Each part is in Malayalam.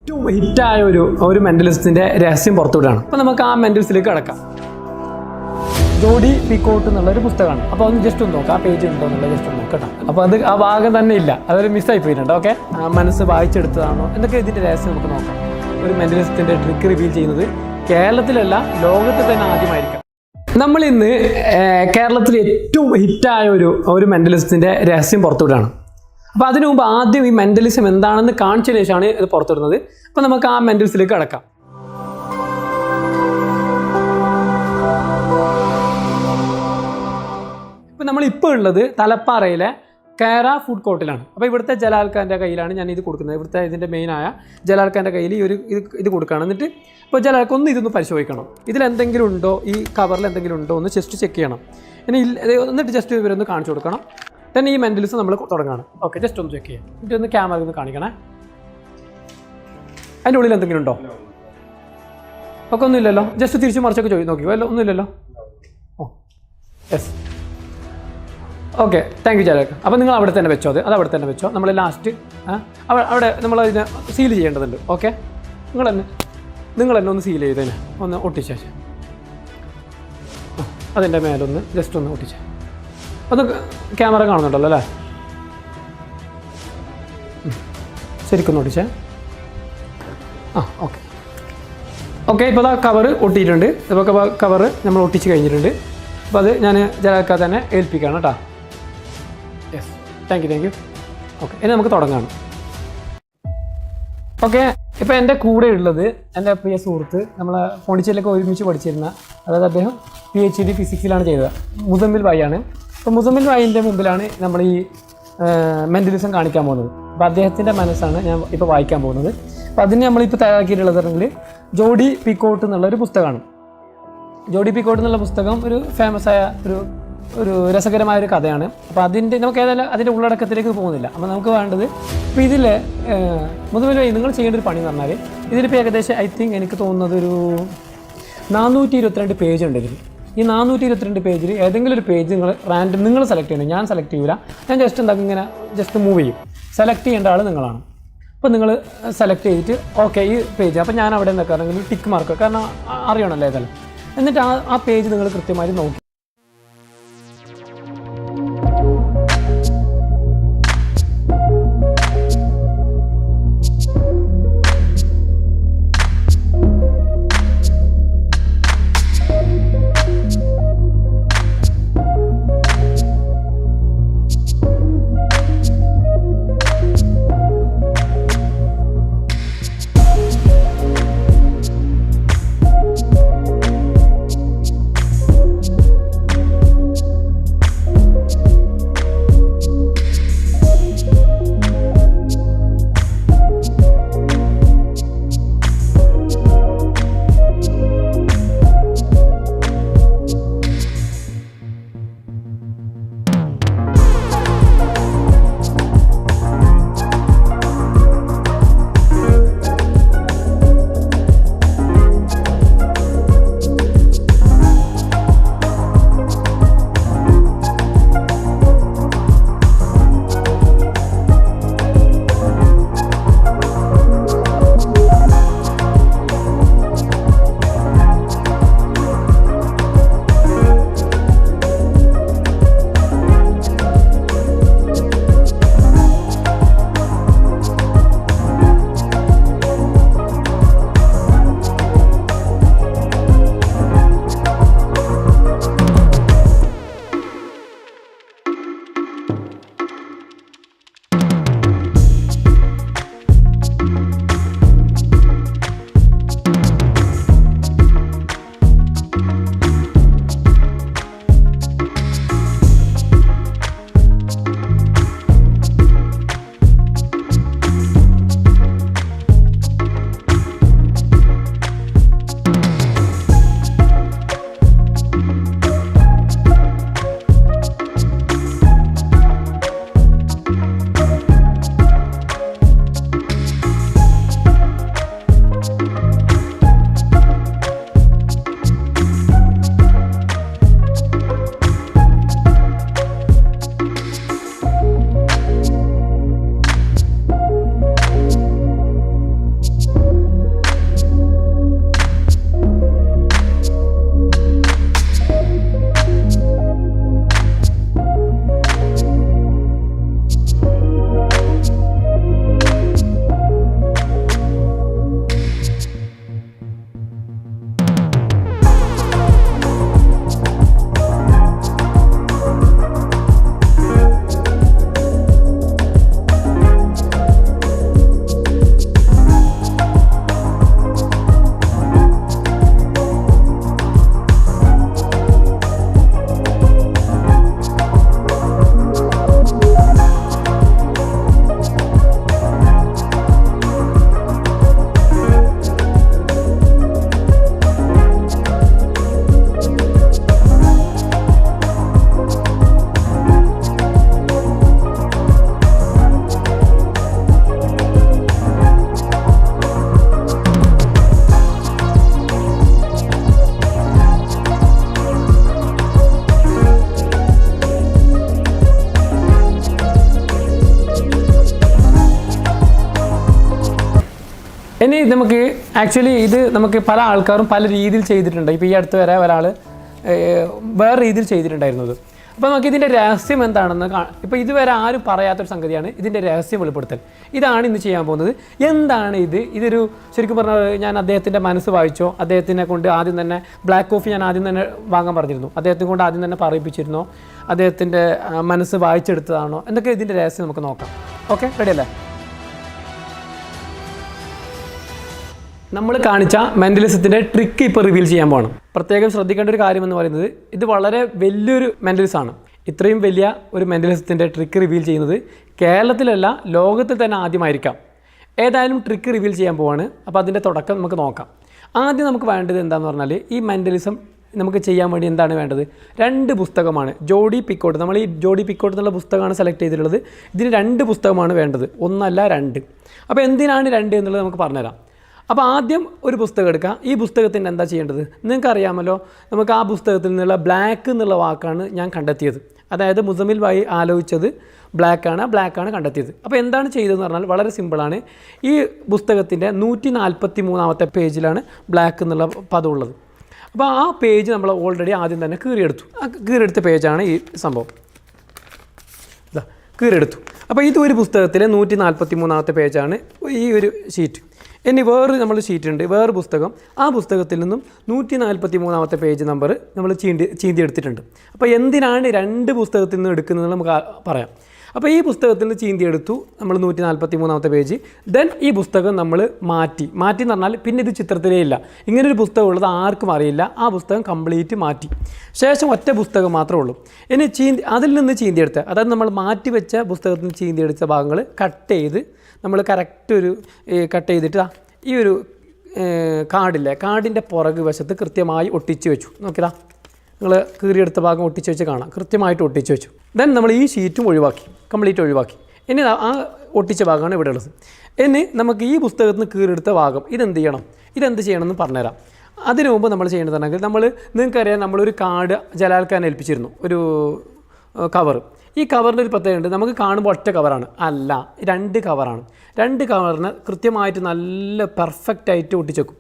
ഏറ്റവും ഹിറ്റായ ഒരു മെന്റലിസ്റ്റിന്റെ രഹസ്യം പുറത്തുവിടാണ്. അപ്പോൾ നമുക്ക് ആ മെന്റലിസ്റ്റിലേക്ക് കടക്കാം. ജോഡി പീക്കോട്ട് എന്നുള്ളൊരു പുസ്തകമാണ്. അപ്പോൾ ഒന്ന് ജസ്റ്റ് ഒന്ന് നോക്കാം, ആ പേജ് ഉണ്ടോ എന്നുള്ളത് ജസ്റ്റ് ഒന്ന് നോക്കട്ടോ. അപ്പോൾ അത് ആ ഭാഗം തന്നെ ഇല്ല, അതൊരു മിസ്സായി പോയിട്ടുണ്ട്. ഓക്കെ, മനസ്സ് വായിച്ചെടുത്തതാണോ എന്നൊക്കെ ഇതിൻ്റെ രഹസ്യം നമുക്ക് നോക്കാം. ഒരു മെന്റലിസ്റ്റിന്റെ ട്രിക്ക് റിവീൽ ചെയ്യുന്നത് കേരളത്തിലല്ല, ലോകത്തിൽ തന്നെ ആദ്യമായിരിക്കാം. നമ്മൾ ഇന്ന് കേരളത്തിൽ ഏറ്റവും ഹിറ്റായ ഒരു മെന്റലിസ്റ്റിന്റെ രഹസ്യം പുറത്തുവിടാണ്. അപ്പോൾ അതിനു മുമ്പ് ആദ്യം ഈ മെന്റലിസം എന്താണെന്ന് കാണിച്ചതിന് ശേഷമാണ് ഇത് പുറത്തുവിടുന്നത്. അപ്പോൾ നമുക്ക് ആ മെന്റലിസ്റ്റിലേക്ക് കടക്കാം. ഇപ്പോൾ നമ്മളിപ്പോൾ ഉള്ളത് തലപ്പാറയിലെ കേര ഫുഡ് കോർട്ടിലാണ്. അപ്പോൾ ഇവിടുത്തെ ജലാൽ ഖാൻ്റെ കയ്യിലാണ് ഞാൻ ഇത് കൊടുക്കുന്നത്. ഇവിടുത്തെ ഇതിൻ്റെ മെയിനായ ജലാൽ ഖാൻ്റെ കയ്യിൽ ഇത് കൊടുക്കുകയാണ്. എന്നിട്ട് ഇപ്പോൾ ജലാൽക്ക് ഒന്ന് ഇതൊന്ന് പരിശോധിക്കണം, ഇതിലെന്തെങ്കിലും ഉണ്ടോ, ഈ കവറിൽ എന്തെങ്കിലും ഉണ്ടോ എന്ന് ജസ്റ്റ് ചെക്ക് ചെയ്യണം. ഇനി എന്നിട്ട് ജസ്റ്റ് ഇവരൊന്ന് കാണിച്ചു കൊടുക്കണം. തന്നെ ഈ മെന്റലിസം നമ്മൾ തുടങ്ങണം. ഓക്കെ, ജസ്റ്റ് ഒന്ന് ചെക്ക് ചെയ്യാം. എന്നിട്ട് ഒന്ന് ക്യാമറ ഒന്ന് കാണിക്കണേ. അതിൻ്റെ ഉള്ളിൽ എന്തെങ്കിലും ഉണ്ടോ? ഒക്കെ ഒന്നുമില്ലല്ലോ. ജസ്റ്റ് തിരിച്ച് മറിച്ചൊക്കെ നോക്കിയോ? അല്ലോ, ഒന്നുമില്ലല്ലോ. Oh yes, okay, thank you ജാലക്ക്. അപ്പോൾ നിങ്ങൾ അവിടെ തന്നെ വെച്ചോ, അത് അവിടെ തന്നെ വെച്ചോ. നമ്മൾ ലാസ്റ്റ് അവിടെ നമ്മളതിനെ സീൽ ചെയ്യേണ്ടതുണ്ട്. ഓക്കെ, നിങ്ങൾ തന്നെ ഒന്ന് സീൽ ചെയ്തതിന് ഒന്ന് ഒട്ടിച്ചേ, അതിൻ്റെ മേലൊന്ന് ജസ്റ്റ് ഒന്ന് ഒട്ടിച്ചേ. ഒന്ന് ക്യാമറ കാണുന്നുണ്ടല്ലോ അല്ലേ? ശരിക്കൊന്ന് ഒട്ടിച്ചേ. ഓക്കെ ഓക്കെ, ഇപ്പോൾ ആ കവറ് ഒട്ടിയിട്ടുണ്ട്. ഇപ്പോൾ കവറ് നമ്മൾ ഒട്ടിച്ച് കഴിഞ്ഞിട്ടുണ്ട്. അപ്പോൾ അത് ഞാൻ ജലാൽക്കാതെ തന്നെ ഏൽപ്പിക്കുകയാണ് കേട്ടോ. Yes, thank you. ഓക്കെ, ഇനി നമുക്ക് തുടങ്ങാം. ഓക്കെ, ഇപ്പോൾ എൻ്റെ കൂടെ ഉള്ളത് എൻ്റെ പ്രിയ സുഹൃത്ത്, നമ്മൾ പോണ്ടിച്ചേരിയിലൊക്കെ ഒരുമിച്ച് പഠിച്ചിരുന്ന, അതായത് അദ്ദേഹം PhD ഫിസിക്സിലാണ് ചെയ്തത്, മുസമ്മിൽ ഭായി ആണ്. അപ്പോൾ മുസമ്മിൽ ഭായിൻ്റെ മുമ്പിലാണ് നമ്മൾ ഈ മെന്റലിസം കാണിക്കാൻ പോകുന്നത്. അപ്പോൾ അദ്ദേഹത്തിൻ്റെ മനസ്സാണ് ഞാൻ ഇപ്പോൾ വായിക്കാൻ പോകുന്നത്. അപ്പോൾ അതിന് നമ്മളിപ്പോൾ തയ്യാറാക്കിയിട്ടുള്ളതെങ്കിൽ ജോഡി പീക്കോട്ട് എന്നുള്ളൊരു പുസ്തകമാണ്. ജോഡി പീക്കോട്ട് എന്നുള്ള പുസ്തകം ഒരു ഫേമസ് ആയ ഒരു രസകരമായൊരു കഥയാണ്. അപ്പോൾ നമുക്ക് ഏതായാലും അതിൻ്റെ ഉള്ളടക്കത്തിലേക്ക് പോകുന്നില്ല. അപ്പോൾ നമുക്ക് വേണ്ടത് ഇപ്പോൾ ഇതിൽ മുതലായി നിങ്ങൾ ചെയ്യേണ്ട ഒരു പണി എന്ന് പറഞ്ഞാൽ, ഇതിലിപ്പോൾ ഏകദേശം ഐ തിങ്ക് എനിക്ക് തോന്നുന്നത് ഒരു 422 പേജ് ഉണ്ട് ഇതിൽ. ഈ 422 പേജിൽ ഏതെങ്കിലും ഒരു പേജ് നിങ്ങൾ സെലക്ട് ചെയ്യണം. ഞാൻ സെലക്ട് ചെയ്യില്ല, ഞാൻ ജസ്റ്റ് എന്താക്കും, ഇങ്ങനെ ജസ്റ്റ് മൂവ് ചെയ്യും. സെലക്ട് ചെയ്യേണ്ട ആൾ നിങ്ങളാണ്. അപ്പോൾ നിങ്ങൾ സെലക്ട് ചെയ്തിട്ട് ഓക്കെ ഈ പേജ്, അപ്പോൾ ഞാൻ അവിടെ എന്താക്കാണെങ്കിൽ ടിക്ക് മാർക്ക്, കാരണം അറിയണമല്ലോ ഏതായാലും. എന്നിട്ട് ആ പേജ് നിങ്ങൾ കൃത്യമായി നോക്കി ഇനി നമുക്ക് ആക്ച്വലി ഇത് നമുക്ക് പല ആൾക്കാരും പല രീതിയിൽ ചെയ്തിട്ടുണ്ട്. ഇപ്പോൾ ഈ അടുത്ത് വരെ ഒരാൾ വേറെ രീതിയിൽ ചെയ്തിട്ടുണ്ടായിരുന്നത്. അപ്പോൾ നമുക്ക് ഇതിൻ്റെ രഹസ്യം എന്താണെന്ന് ഇപ്പോൾ ഇതുവരെ ആരും പറയാത്തൊരു സംഗതിയാണ് ഇതിൻ്റെ രഹസ്യം വെളിപ്പെടുത്തൽ. ഇതാണ് ഇന്ന് ചെയ്യാൻ പോകുന്നത്. എന്താണ് ഇത്? ഇതൊരു ശരിക്കും പറഞ്ഞാൽ ഞാൻ അദ്ദേഹത്തിൻ്റെ മനസ്സ് വായിച്ചോ, അദ്ദേഹത്തിനെ കൊണ്ട് ആദ്യം തന്നെ ബ്ലാക്ക് കോഫി ഞാൻ ആദ്യം തന്നെ വാങ്ങാൻ പറഞ്ഞിരുന്നു, അദ്ദേഹത്തിനെ കൊണ്ട് ആദ്യം തന്നെ പറയിപ്പിച്ചിരുന്നോ, അദ്ദേഹത്തിൻ്റെ മനസ്സ് വായിച്ചെടുത്തതാണോ എന്നൊക്കെ ഇതിൻ്റെ രഹസ്യം നമുക്ക് നോക്കാം. ഓക്കെ, റെഡി അല്ലേ? നമ്മൾ കാണിച്ച മെൻ്റലിസത്തിൻ്റെ ട്രിക്ക് ഇപ്പോൾ റിവീൽ ചെയ്യാൻ പോകണം. പ്രത്യേകം ശ്രദ്ധിക്കേണ്ട ഒരു കാര്യം എന്ന് പറയുന്നത് ഇത് വളരെ വലിയൊരു മെൻ്റലിസമാണ്. ഇത്രയും വലിയ ഒരു മെൻ്റലിസത്തിൻ്റെ ട്രിക്ക് റിവീൽ ചെയ്യുന്നത് കേരളത്തിലല്ല ലോകത്തിൽ തന്നെ ആദ്യമായിരിക്കാം. ഏതായാലും ട്രിക്ക് റിവീൽ ചെയ്യാൻ പോവാണ്. അപ്പോൾ അതിൻ്റെ തുടക്കം നമുക്ക് നോക്കാം. ആദ്യം നമുക്ക് വേണ്ടത് എന്താണെന്ന് പറഞ്ഞാൽ ഈ മെൻ്റലിസം നമുക്ക് ചെയ്യാൻ വേണ്ടി എന്താണ് വേണ്ടത്? 2 പുസ്തകമാണ്. ജോഡി പിക്കോട്ട്, നമ്മൾ ഈ ജോഡി പിക്കോട്ട് എന്നുള്ള പുസ്തകമാണ് സെലക്ട് ചെയ്തിട്ടുള്ളത്. ഇതിന് 2 പുസ്തകമാണ് വേണ്ടത്, 1 അല്ല 2. അപ്പോൾ എന്തിനാണ് 2 എന്നുള്ളത് നമുക്ക് പറഞ്ഞുതരാം. അപ്പോൾ ആദ്യം ഒരു പുസ്തകം എടുക്കുക. ഈ പുസ്തകത്തിൻ്റെ എന്താ ചെയ്യേണ്ടത്? നിങ്ങൾക്കറിയാമല്ലോ, നമുക്ക് ആ പുസ്തകത്തിൽ നിന്നുള്ള ബ്ലാക്ക് എന്നുള്ള വാക്കാണ് ഞാൻ കണ്ടെത്തിയത്. അതായത് മുസമ്മിൽ ഭായി ആലോചിച്ചത് ബ്ലാക്കാണ് കണ്ടെത്തിയത്. അപ്പോൾ എന്താണ് ചെയ്തതെന്ന് പറഞ്ഞാൽ വളരെ സിമ്പിളാണ്. ഈ പുസ്തകത്തിൻ്റെ 143-ാമത്തെ പേജിലാണ് ബ്ലാക്ക് എന്നുള്ള പദം ഉള്ളത്. അപ്പോൾ ആ പേജ് നമ്മൾ ഓൾറെഡി ആദ്യം തന്നെ കീറിയെടുത്തു. ആ കീറിയെടുത്ത പേജാണ് ഈ സംഭവം. ഇതാ കീറിയെടുത്തു. അപ്പോൾ ഇതൊരു പുസ്തകത്തിലെ 143-ാമത്തെ പേജാണ് ഈ ഒരു ഷീറ്റ്. ഇനി വേറെ നമ്മൾ ഷീറ്റ് ഉണ്ട്, വേറെ പുസ്തകം. ആ പുസ്തകത്തിൽ നിന്നും 143-ാമത്തെ പേജ് നമ്പർ നമ്മൾ ചീന്തി എടുത്തിട്ടുണ്ട്. അപ്പോൾ എന്തിനാണ് 2 പുസ്തകത്തിൽ നിന്ന് എടുക്കുന്നത് നമുക്ക് പറയാം. അപ്പോൾ ഈ പുസ്തകത്തിൽ നിന്ന് ചീന്തി എടുത്തു നമ്മൾ 143-ാമത്തെ പേജ്. ദെൻ ഈ പുസ്തകം നമ്മൾ മാറ്റി എന്ന് പറഞ്ഞാൽ പിന്നെ ഇത് ചിത്രത്തിലേ ഇല്ല. ഇങ്ങനൊരു പുസ്തകം ഉള്ളത് ആർക്കും അറിയില്ല. ആ പുസ്തകം കംപ്ലീറ്റ് മാറ്റി ശേഷം ഒറ്റ പുസ്തകം മാത്രമേ ഉള്ളൂ. ഇനി അതിൽ നിന്ന് ചീന്തിയെടുത്ത, അതായത് നമ്മൾ മാറ്റി വെച്ച പുസ്തകത്തിൽ നിന്ന് ചീന്തിയെടുത്ത ഭാഗങ്ങൾ കട്ട് ചെയ്ത് നമ്മൾ കറക്റ്റ് ഒരു കട്ട് ചെയ്തിട്ട് ഈ ഒരു കാർഡില്ലേ, കാർഡിൻ്റെ പുറകു വശത്ത് കൃത്യമായി ഒട്ടിച്ച് വെച്ചു. നോക്കിയതാ, നിങ്ങൾ കീറിയെടുത്ത ഭാഗം ഒട്ടിച്ച് വെച്ച് കാണാം, കൃത്യമായിട്ട് ഒട്ടിച്ച് വെച്ചു. ദെൻ നമ്മൾ ഈ ഷീറ്റും കംപ്ലീറ്റ് ഒഴിവാക്കി. ഇനി ആ ഒട്ടിച്ച ഭാഗമാണ് ഇവിടെ ഉള്ളത്. ഇനി നമുക്ക് ഈ പുസ്തകത്തിൽ നിന്ന് കീറിയെടുത്ത ഭാഗം ഇതെന്ത് ചെയ്യണമെന്ന് പറഞ്ഞുതരാം. അതിനു മുമ്പ് നമ്മൾ ചെയ്യേണ്ടതാണെങ്കിൽ നിങ്ങൾക്കറിയാം, നമ്മളൊരു കാർഡ് ജലാൽക്കാൻ ഏൽപ്പിച്ചിരുന്നു, ഒരു കവർ. ഈ കവറിൻ്റെ ഒരു പ്രത്യേകത, നമുക്ക് കാണുമ്പോൾ ഒറ്റ കവറാണ്, അല്ല 2 കവറാണ്. 2 കവറിന് കൃത്യമായിട്ട് നല്ല പെർഫെക്റ്റായിട്ട് ഒട്ടിച്ച് വെക്കും.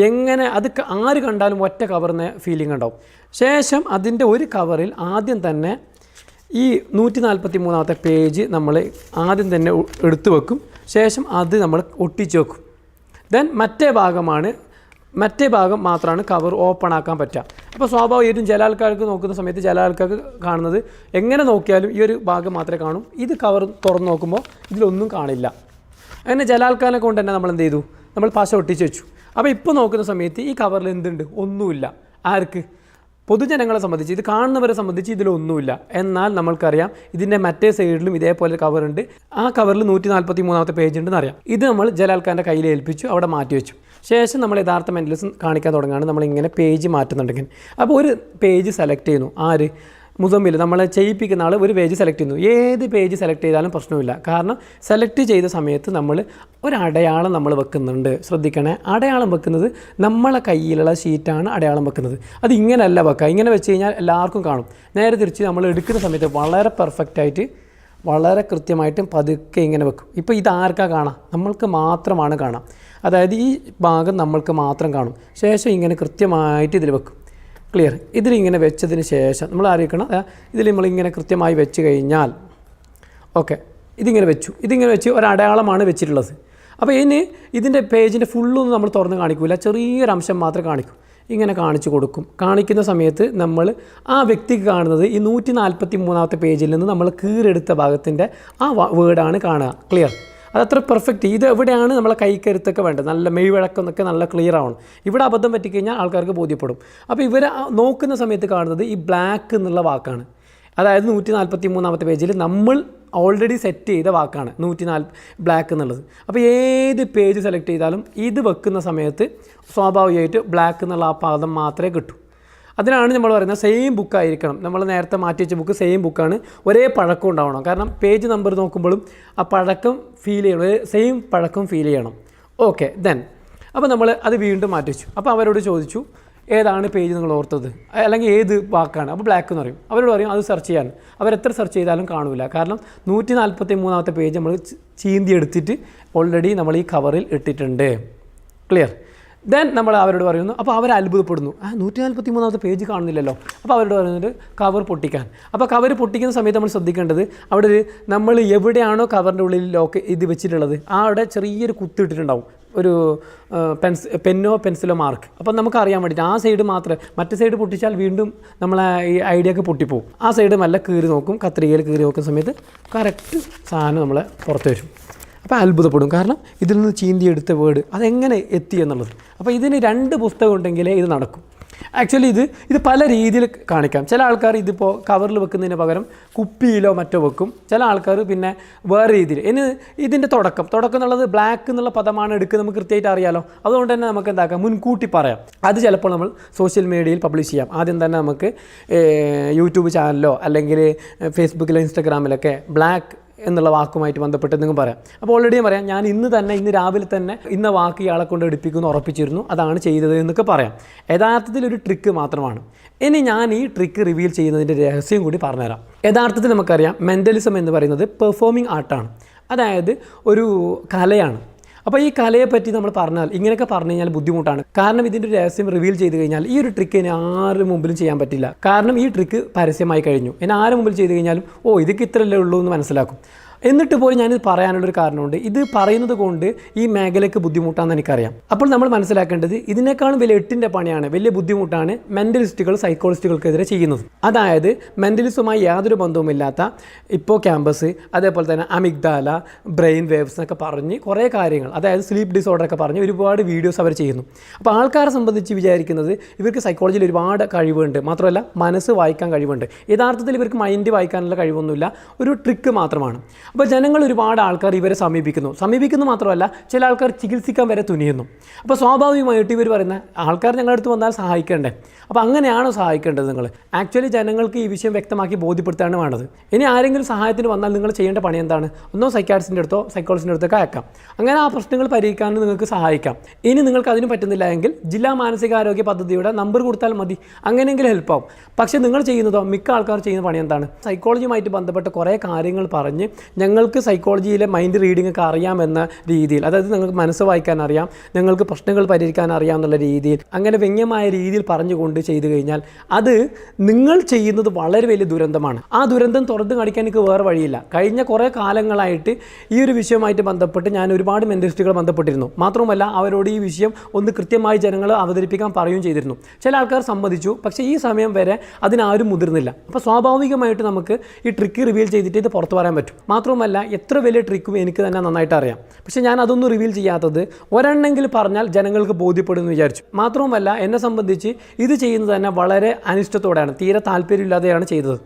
എങ്ങനെ അത് ആര് കണ്ടാലും ഒറ്റ കവറിന് ഫീലിംഗ് ഉണ്ടാവും. ശേഷം അതിൻ്റെ ഒരു കവറിൽ ആദ്യം തന്നെ ഈ 143-ാമത്തെ പേജ് നമ്മൾ ആദ്യം തന്നെ എടുത്തു വെക്കും. ശേഷം അത് നമ്മൾ ഒട്ടിച്ച് വെക്കും. ദെൻ മറ്റേ ഭാഗം മാത്രമാണ് കവർ ഓപ്പൺ ആക്കാൻ പറ്റുക. അപ്പോൾ സ്വാഭാവികമായിട്ടും ചില ആൾക്കാർക്ക് നോക്കുന്ന സമയത്ത് ചില ആൾക്കാർക്ക് കാണുന്നത് എങ്ങനെ നോക്കിയാലും ഈ ഒരു ഭാഗം മാത്രമേ കാണൂ. ഇത് കവർ തുറന്ന് നോക്കുമ്പോൾ ഇതിലൊന്നും കാണില്ല. അങ്ങനെ ചില ആൾക്കാരെ കൊണ്ട് തന്നെ നമ്മൾ എന്ത് ചെയ്തു, നമ്മൾ പശ ഒട്ടിച്ച് വെച്ചു. അപ്പോൾ ഇപ്പോൾ നോക്കുന്ന സമയത്ത് ഈ കവറിൽ എന്തുണ്ട്? ഒന്നുമില്ല. ആർക്ക്? പൊതുജനങ്ങളെ സംബന്ധിച്ച്, ഇത് കാണുന്നവരെ സംബന്ധിച്ച് ഇതിലൊന്നുമില്ല. എന്നാൽ നമ്മൾക്കറിയാം ഇതിൻ്റെ മറ്റേ സൈഡിലും ഇതേപോലെ കവറുണ്ട്. ആ കവറിൽ 143-ാമത്തെ പേജ് ഉണ്ടെന്ന് അറിയാം. ഇത് നമ്മൾ ജലാൽക്കാരൻ്റെ കയ്യിൽ ഏൽപ്പിച്ചു, അവിടെ മാറ്റി വെച്ചു. ശേഷം നമ്മൾ യഥാർത്ഥ മെൻ്റലിസം കാണിക്കാൻ തുടങ്ങുകയാണ്. നമ്മളിങ്ങനെ പേജ് മാറ്റുന്നുണ്ടെങ്കിൽ അപ്പോൾ ഒരു പേജ് സെലക്ട് ചെയ്യുന്നു. ആര്? മുസമ്മിൽ നമ്മളെ ചെയ്യിപ്പിക്കുന്ന ആൾ ഒരു പേജ് സെലക്ട് ചെയ്യുന്നു. ഏത് പേജ് സെലക്ട് ചെയ്താലും പ്രശ്നമില്ല. കാരണം സെലക്ട് ചെയ്ത സമയത്ത് നമ്മൾ ഒരു അടയാളം നമ്മൾ വെക്കുന്നുണ്ട്. ശ്രദ്ധിക്കണേ, അടയാളം വെക്കുന്നത് നമ്മളെ കയ്യിലുള്ള ഷീറ്റാണ് അടയാളം വെക്കുന്നത്. അത് ഇങ്ങനെയല്ല വെക്കുക. ഇങ്ങനെ വെച്ച് കഴിഞ്ഞാൽ എല്ലാവർക്കും കാണും. നേരെ തിരിച്ച് നമ്മൾ എടുക്കുന്ന സമയത്ത് വളരെ പെർഫെക്റ്റായിട്ട് വളരെ കൃത്യമായിട്ടും പതുക്കെ ഇങ്ങനെ വെക്കും. ഇപ്പോൾ ഇതാർക്കാ കാണാം? നമ്മൾക്ക് മാത്രമാണ് കാണാം. അതായത് ഈ ഭാഗം നമ്മൾക്ക് മാത്രം കാണും. ശേഷം ഇങ്ങനെ കൃത്യമായിട്ട് ഇതിൽ വെക്കും. ക്ലിയർ? ഇതിലിങ്ങനെ വെച്ചതിന് ശേഷം നമ്മൾ അറിയിക്കണം, ഇതിൽ നമ്മളിങ്ങനെ കൃത്യമായി വെച്ച് കഴിഞ്ഞാൽ ഓക്കെ, ഇതിങ്ങനെ വെച്ച് ഒരടയാളമാണ് വെച്ചിട്ടുള്ളത്. അപ്പോൾ ഇനി ഇതിൻ്റെ പേജിൻ്റെ ഫുള്ളൊന്നും നമ്മൾ തുറന്ന് കാണിക്കില്ല, ചെറിയൊരു അംശം മാത്രം കാണിക്കും. ഇങ്ങനെ കാണിച്ചു കൊടുക്കും. കാണിക്കുന്ന സമയത്ത് നമ്മൾ ആ വ്യക്തിക്ക് കാണുന്നത് ഈ 143-ാമത്തെ പേജിൽ നിന്ന് നമ്മൾ കീറെടുത്ത ഭാഗത്തിൻ്റെ ആ വേർഡാണ് കാണുക. ക്ലിയർ? അതത്ര പെർഫെക്റ്റ്. ഇത് എവിടെയാണ് നമ്മളെ കൈക്കരുത്തൊക്കെ വേണ്ടത്, നല്ല മെയ് വഴക്കമൊക്കെ നല്ല ക്ലിയർ ആവണം. ഇവിടെ അബദ്ധം പറ്റിക്കഴിഞ്ഞാൽ ആൾക്കാർക്ക് ബോധ്യപ്പെടും. അപ്പോൾ ഇവർ നോക്കുന്ന സമയത്ത് കാണുന്നത് ഈ ബ്ലാക്ക് എന്നുള്ള വാക്കാണ്. അതായത് 143-ാമത്തെ പേജിൽ നമ്മൾ ഓൾറെഡി സെറ്റ് ചെയ്ത വാക്കാണ് 104 ബ്ലാക്ക് എന്നുള്ളത്. അപ്പോൾ ഏത് പേജ് സെലക്ട് ചെയ്താലും ഇത് വെക്കുന്ന സമയത്ത് സ്വാഭാവികമായിട്ട് ബ്ലാക്ക് എന്നുള്ള ആ പദം മാത്രമേ കിട്ടൂ. അതിനാണ് നമ്മൾ പറയുന്നത് സെയിം ബുക്കായിരിക്കണം. നമ്മൾ നേരത്തെ മാറ്റി വെച്ച ബുക്ക് സെയിം ബുക്കാണ്, ഒരേ പഴക്കം ഉണ്ടാവണം. കാരണം പേജ് നമ്പർ നോക്കുമ്പോഴും ആ പഴക്കം ഫീൽ ചെയ്യണം, സെയിം പഴക്കം ഫീൽ ചെയ്യണം. ഓക്കെ, ദെൻ അപ്പോൾ നമ്മൾ അത് വീണ്ടും മാറ്റി വെച്ചു. അപ്പോൾ അവരോട് ചോദിച്ചു ഏതാണ് പേജ് നിങ്ങൾ ഓർത്തത്, അല്ലെങ്കിൽ ഏത് വാക്കാണ്. അപ്പോൾ ബ്ലാക്ക് എന്ന് പറയും. അവരോട് പറയും അത് സെർച്ച് ചെയ്യാൻ. അവരെത്ര സെർച്ച് ചെയ്താലും കാണില്ല. കാരണം 143-ാമത്തെ പേജ് നമ്മൾ ചീന്തി എടുത്തിട്ട് ഓൾറെഡി നമ്മൾ ഈ കവറിൽ ഇട്ടിട്ടുണ്ട്. ക്ലിയർ. ദെൻ നമ്മൾ അവരോട് പറയുന്നു, അപ്പോൾ അവർ അത്ഭുതപ്പെടുന്നു, 143 പേജ് കാണുന്നില്ലല്ലോ. അപ്പോൾ അവരോട് പറയുന്നത് കവർ പൊട്ടിക്കാൻ. അപ്പോൾ കവർ പൊട്ടിക്കുന്ന സമയത്ത് നമ്മൾ ശ്രദ്ധിക്കേണ്ടത് അവിടെ നമ്മൾ എവിടെയാണോ കവറിൻ്റെ ഉള്ളിൽ ലോക്ക് ഇത് വെച്ചിട്ടുള്ളത് അവിടെ ചെറിയൊരു കുത്തിയിട്ടിട്ടുണ്ടാവും, ഒരു പെന്നോ പെൻസിലോ മാർക്ക്. അപ്പം നമുക്കറിയാൻ വേണ്ടിയിട്ട് ആ സൈഡ് മാത്രമേ, മറ്റേ സൈഡ് പൊട്ടിച്ചാൽ വീണ്ടും നമ്മളെ ഈ ഐഡിയ ഒക്കെ പൊട്ടിപ്പോവും. ആ സൈഡ് നല്ല കീറി നോക്കും, കത്രികയിൽ കീറി നോക്കുന്ന സമയത്ത് കറക്റ്റ് സാധനം നമ്മളെ പുറത്ത് വരും. അപ്പോൾ അത്ഭുതപ്പെടും, കാരണം ഇതിൽ നിന്ന് ചീന്തിയെടുത്ത വേർഡ് അതെങ്ങനെ എത്തി എന്നുള്ളത്. അപ്പോൾ ഇതിന് 2 പുസ്തകം ഉണ്ടെങ്കിലേ ഇത് നടക്കും. ആക്ച്വലി ഇത് പല രീതിയിൽ കാണിക്കാം. ചില ആൾക്കാർ ഇതിപ്പോൾ കവറിൽ വെക്കുന്നതിന് പകരം കുപ്പിയിലോ മറ്റോ വെക്കും. ചില ആൾക്കാർ പിന്നെ വേറെ രീതിയിൽ. ഇനി ഇതിൻ്റെ തുടക്കം എന്നുള്ളത് ബ്ലാക്ക് എന്നുള്ള പദമാണ് എടുക്കുക, നമുക്ക് കൃത്യമായിട്ട് അറിയാലോ. അതുകൊണ്ട് തന്നെ നമുക്ക് എന്താക്കാം, മുൻകൂട്ടി പറയാം. അത് ചിലപ്പോൾ നമ്മൾ സോഷ്യൽ മീഡിയയിൽ പബ്ലിഷ് ചെയ്യാം. ആദ്യം തന്നെ നമുക്ക് യൂട്യൂബ് ചാനലിലോ അല്ലെങ്കിൽ ഫേസ്ബുക്കിലോ ഇൻസ്റ്റാഗ്രാമിലൊക്കെ ബ്ലാക്ക് എന്നുള്ള വാക്കുമായിട്ട് ബന്ധപ്പെട്ട് എന്തെങ്കിലും പറയാം. അപ്പോൾ ഓൾറെഡി പറയാം, ഞാൻ ഇന്ന് രാവിലെ തന്നെ ഇന്ന വാക്ക് ഇയാളെ കൊണ്ട് എടുപ്പിക്കുമെന്ന് ഉറപ്പിച്ചിരുന്നു, അതാണ് ചെയ്തത് എന്നൊക്കെ പറയാം. യഥാർത്ഥത്തിൽ ഒരു ട്രിക്ക് മാത്രമാണ്. ഇനി ഞാൻ ഈ ട്രിക്ക് റിവീൽ ചെയ്യുന്നതിൻ്റെ രഹസ്യം കൂടി പറഞ്ഞുതരാം. യഥാർത്ഥത്തിൽ നമുക്കറിയാം, മെൻ്റലിസം എന്ന് പറയുന്നത് പെർഫോമിംഗ് ആർട്ടാണ്, അതായത് ഒരു കലയാണ്. അപ്പോൾ ഈ കലയെപ്പറ്റി നമ്മൾ പറഞ്ഞാൽ ഇങ്ങനെയൊക്കെ പറഞ്ഞു കഴിഞ്ഞാൽ ബുദ്ധിമുട്ടാണ്. കാരണം ഇതിൻ്റെ ഒരു രഹസ്യം റിവീൽ ചെയ്ത് കഴിഞ്ഞാൽ ഈ ഒരു ട്രിക്ക് ഇനി ആരുടെ മുമ്പിലും ചെയ്യാൻ പറ്റില്ല. കാരണം ഈ ട്രിക്ക് പരസ്യമായി കഴിഞ്ഞു. ഇനി ആരുടെ മുമ്പിൽ ചെയ്ത് കഴിഞ്ഞാലും ഇതൊക്കെ ഇത്രയല്ലേ ഉള്ളൂ എന്ന് മനസ്സിലാക്കും. എന്നിട്ട് പോലും ഞാനിത് പറയാനുള്ളൊരു കാരണമുണ്ട്. ഇത് പറയുന്നത് കൊണ്ട് ഈ മേഖലയ്ക്ക് ബുദ്ധിമുട്ടാണെന്ന് എനിക്കറിയാം. അപ്പോൾ നമ്മൾ മനസ്സിലാക്കേണ്ടത് ഇതിനേക്കാളും വലിയ 8ൻ്റെ പണിയാണ്, വലിയ ബുദ്ധിമുട്ടാണ് മെൻ്റലിസ്റ്റുകൾ സൈക്കോളജിസ്റ്റുകൾക്കെതിരെ ചെയ്യുന്നത്. അതായത് മെൻ്റലിസവുമായി യാതൊരു ബന്ധവുമില്ലാത്ത ഇപ്പോൾ ക്യാമ്പസ്, അതേപോലെ തന്നെ അമിഗ്ദാല, ബ്രെയിൻ വേവ്സ് എന്നൊക്കെ പറഞ്ഞ് കുറേ കാര്യങ്ങൾ, അതായത് സ്ലീപ്പ് ഡിസോർഡറൊക്കെ പറഞ്ഞ് ഒരുപാട് വീഡിയോസ് അവർ ചെയ്യുന്നു. അപ്പോൾ ആൾക്കാരെ സംബന്ധിച്ച് വിചാരിക്കുന്നത് ഇവർക്ക് സൈക്കോളജിയിൽ ഒരുപാട് കഴിവുണ്ട്, മാത്രമല്ല മനസ്സ് വായിക്കാൻ കഴിവുണ്ട്. യഥാർത്ഥത്തിൽ ഇവർക്ക് മൈൻഡ് വായിക്കാനുള്ള കഴിവൊന്നുമില്ല, ഒരു ട്രിക്ക് മാത്രമാണ്. അപ്പോൾ ജനങ്ങൾ ഒരുപാട് ആൾക്കാർ ഇവരെ സമീപിക്കുന്നു മാത്രമല്ല ചില ആൾക്കാർ ചികിത്സിക്കാൻ വരെ തുനിയുന്നു. അപ്പോൾ സ്വാഭാവികമായിട്ട് ഇവർ പറയുന്ന ആൾക്കാർ ഞങ്ങളുടെ അടുത്ത് വന്നാൽ സഹായിക്കണ്ടേ? അപ്പോൾ അങ്ങനെയാണോ സഹായിക്കേണ്ടത്? നിങ്ങൾ ആക്ച്വലി ജനങ്ങൾക്ക് ഈ വിഷയം വ്യക്തമാക്കി ബോധ്യപ്പെടുത്താണ് വേണ്ടത്. ഇനി ആരെങ്കിലും സഹായത്തിന് വന്നാൽ നിങ്ങൾ ചെയ്യേണ്ട പണി എന്താണ്? ഒന്നോ സൈക്കാട്രിസ്റ്റിൻ്റെ അടുത്തോ സൈക്കോളജിസ്റ്റിൻ്റെ അടുത്തൊക്കെ അയക്കാം. അങ്ങനെ ആ പ്രശ്നങ്ങൾ പരിഹരിക്കാൻ നിങ്ങൾക്ക് സഹായിക്കാം. ഇനി നിങ്ങൾക്ക് അതിന് പറ്റുന്നില്ല എങ്കിൽ ജില്ലാ മാനസികാരോഗ്യ പദ്ധതിയുടെ നമ്പർ കൊടുത്താൽ മതി, അങ്ങനെയെങ്കിലും ഹെൽപ്പാവും. പക്ഷേ നിങ്ങൾ ചെയ്യുന്നതോ, മിക്ക ആൾക്കാർ ചെയ്യുന്ന പണി എന്താണ്? സൈക്കോളജിയുമായിട്ട് ബന്ധപ്പെട്ട കുറേ കാര്യങ്ങൾ പറഞ്ഞ് ഞങ്ങൾക്ക് സൈക്കോളജിയിലെ മൈൻഡ് റീഡിംഗ് ഒക്കെ അറിയാമെന്ന രീതിയിൽ, അതായത് നിങ്ങൾക്ക് മനസ്സ് വായിക്കാൻ അറിയാം, നിങ്ങൾക്ക് പ്രശ്നങ്ങൾ പരിഹരിക്കാൻ അറിയാം എന്നുള്ള രീതിയിൽ, അങ്ങനെ വ്യംഗ്യമായ രീതിയിൽ പറഞ്ഞുകൊണ്ട് ചെയ്തു കഴിഞ്ഞാൽ അത് നിങ്ങൾ ചെയ്യുന്നത് വളരെ വലിയ ദുരന്തമാണ്. ആ ദുരന്തം തുറന്നു കാണിക്കാൻ എനിക്ക് വേറെ വഴിയില്ല. കഴിഞ്ഞ കുറേ കാലങ്ങളായിട്ട് ഈ ഒരു വിഷയവുമായിട്ട് ബന്ധപ്പെട്ട് ഞാൻ ഒരുപാട് മെൻ്റലിസ്റ്റുകൾ ബന്ധപ്പെട്ടിരുന്നു. മാത്രവുമല്ല അവരോട് ഈ വിഷയം ഒന്ന് കൃത്യമായി ജനങ്ങൾ അവതരിപ്പിക്കാൻ പറയുകയും ചെയ്തിരുന്നു. ചില ആൾക്കാർ സമ്മതിച്ചു, പക്ഷേ ഈ സമയം വരെ അതിനാരും മുതിർന്നില്ല. അപ്പോൾ സ്വാഭാവികമായിട്ട് നമുക്ക് ഈ ട്രിക്ക് റിവീൽ ചെയ്തിട്ട് ഇത് പുറത്തു പറയാൻ പറ്റും. മാത്രവുമല്ല എത്ര വലിയ ട്രിക്കും എനിക്ക് തന്നെ നന്നായിട്ട് അറിയാം. പക്ഷേ ഞാൻ അതൊന്നും റിവീൽ ചെയ്യാത്തത് ഒരെണ്ണെങ്കിലും പറഞ്ഞാൽ ജനങ്ങൾക്ക് ബോധ്യപ്പെടുമെന്ന് വിചാരിച്ചു. മാത്രവുമല്ല എന്നെ സംബന്ധിച്ച് ഇത് ചെയ്യുന്നത് തന്നെ വളരെ അനിഷ്ടത്തോടെയാണ്, തീരെ താല്പര്യമില്ലാതെയാണ് ചെയ്തത്.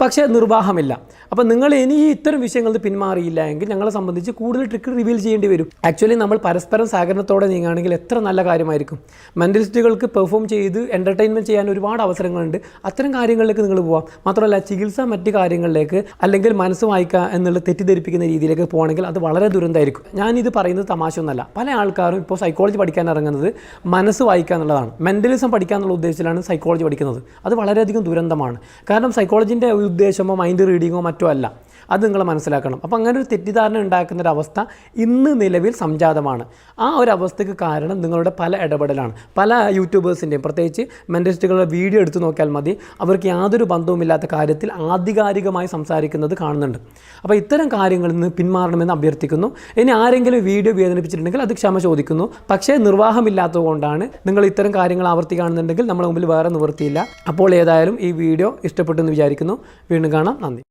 പക്ഷേ നിർവാഹമില്ല. അപ്പോൾ നിങ്ങൾ ഇനി ഇത്തരം വിഷയങ്ങളിൽ പിന്മാറിയില്ല എങ്കിൽ ഞങ്ങളെ സംബന്ധിച്ച് കൂടുതൽ ട്രിക്ക് റിവീൽ ചെയ്യേണ്ടി വരും. ആക്ച്വലി നമ്മൾ പരസ്പരം സഹകരണത്തോടെ നീങ്ങുകയാണെങ്കിൽ എത്ര നല്ല കാര്യമായിരിക്കും. മെൻ്റലിസ്റ്റുകൾക്ക് പെർഫോം ചെയ്ത് എൻ്റർടൈൻമെൻറ്റ് ചെയ്യാൻ ഒരുപാട് അവസരങ്ങളുണ്ട്. അത്തരം കാര്യങ്ങളിലേക്ക് നിങ്ങൾ പോവാം. മാത്രമല്ല ചികിത്സ മറ്റ് കാര്യങ്ങളിലേക്ക് അല്ലെങ്കിൽ മനസ്സ് വായിക്കുക എന്നുള്ള തെറ്റിദ്ധരിപ്പിക്കുന്ന രീതിയിലേക്ക് പോകുകയാണെങ്കിൽ അത് വളരെ ദുരന്തമായിരിക്കും. ഞാനിത് പറയുന്നത് തമാശ ഒന്നല്ല. പല ആൾക്കാരും ഇപ്പോൾ സൈക്കോളജി പഠിക്കാൻ ഇറങ്ങുന്നത് മനസ്സ് വായിക്കുക എന്നുള്ളതാണ്. മെൻ്റലിസം പഠിക്കുക എന്നുള്ള ഉദ്ദേശത്തിലാണ് സൈക്കോളജി പഠിക്കുന്നത്. അത് വളരെയധികം ദുരന്തമാണ്. കാരണം സൈക്കോളജിൻ്റെ ഉദ്ദേശമോ മൈൻഡ് റീഡിങ്ങോ മറ്റോ അല്ല. അത് നിങ്ങൾ മനസ്സിലാക്കണം. അപ്പോൾ അങ്ങനെ ഒരു തെറ്റിദ്ധാരണ ഉണ്ടാക്കുന്നൊരവസ്ഥ ഇന്ന് നിലവിൽ സംജാതമാണ്. ആ ഒരു അവസ്ഥയ്ക്ക് കാരണം നിങ്ങളുടെ പല ഇടപെടലാണ്. പല യൂട്യൂബേഴ്സിൻ്റെയും, പ്രത്യേകിച്ച് മെൻ്റലിസ്റ്റുകളുടെ വീഡിയോ എടുത്ത് നോക്കിയാൽ മതി, അവർക്ക് യാതൊരു ബന്ധവുമില്ലാത്ത കാര്യത്തിൽ ആധികാരികമായി സംസാരിക്കുന്നത് കാണുന്നുണ്ട്. അപ്പോൾ ഇത്തരം കാര്യങ്ങളിൽ നിന്ന് പിന്മാറണമെന്ന് അഭ്യർത്ഥിക്കുന്നു. ഇനി ആരെങ്കിലും വീഡിയോ വേദനിപ്പിച്ചിട്ടുണ്ടെങ്കിൽ അത് ക്ഷമ ചോദിക്കുന്നു. പക്ഷേ നിർവാഹമില്ലാത്തതുകൊണ്ടാണ് നിങ്ങൾ ഇത്തരം കാര്യങ്ങൾ ആവർത്തിക്കുകയാണെന്നുണ്ടെങ്കിൽ നമ്മുടെ മുമ്പിൽ വേറെ നിവൃത്തിയില്ല. അപ്പോൾ ഏതായാലും ഈ വീഡിയോ ഇഷ്ടപ്പെട്ടു എന്ന് വിചാരിക്കുന്നു. വീണ്ടും കാണാം. നന്ദി.